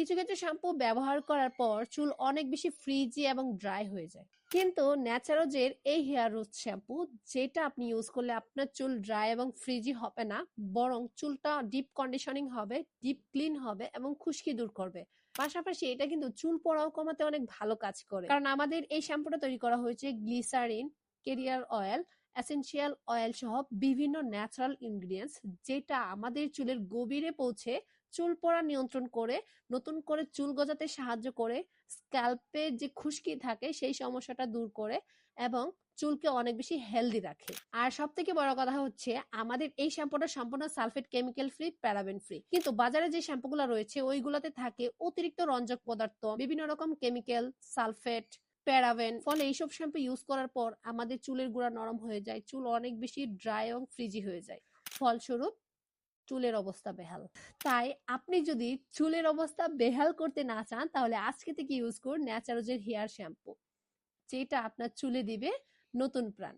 কিছু কিছু শ্যাম্পু ব্যবহার করার পর চুল অনেক বেশি ফ্রিজি এবং ড্রাই হয়ে যায়, কিন্তু ন্যাচারোজের এই হেয়ার রুট শ্যাম্পু যেটা আপনি ইউজ করলে আপনার চুল ড্রাই এবং ফ্রিজি হবে না, বরং চুলটা ডিপ কন্ডিশনিং হবে, ডিপ ক্লিন হবে এবং খুশকি দূর করবে। পাশাপাশি এটা কিন্তু চুল পড়াও কমাতে অনেক ভালো কাজ করে, কারণ আমাদের এই শ্যাম্পুটা তৈরি করা হয়েছে glycerin, carrier oil, essential oil সহ বিভিন্ন ন্যাচারাল ইনগ্রিডিয়েন্টস, যেটা আমাদের চুলের গভীরে পৌঁছে চুল পড়া নিয়ন্ত্রণ করে, নতুন করে চুল গজাতে সাহায্য করে, স্ক্যাল্পে যে খুশকি থাকে সেই সমস্যাটা দূর করে এবং চুলকে অনেক বেশি হেলদি রাখে। আর সব থেকে বড় কথা হচ্ছে আমাদের এই শ্যাম্পুটা সম্পূর্ণ sulphate chemical free, paraben free. কিন্তু বাজারে যে শ্যাম্পুগুলো রয়েছে ওইগুলোতে থাকে অতিরিক্ত রঞ্জক পদার্থ, বিভিন্ন রকম কেমিক্যাল, সালফেট, প্যারাবেন। ফলে এইসব শ্যাম্পু ইউজ করার পর আমাদের চুলের গোড়া নরম হয়ে যায়, চুল অনেক বেশি ড্রাই এবং ফ্রিজি হয়ে যায়, ফলস্বরূপ চুলের অবস্থা বেহাল। তাই আপনি যদি চুলের অবস্থা বেহাল করতে না চান তাহলে আজকে থেকে ইউজ করুন ন্যাচারোজের হেয়ার শ্যাম্পু, যেটা আপনার চুলে দিবে নতুন প্রাণ।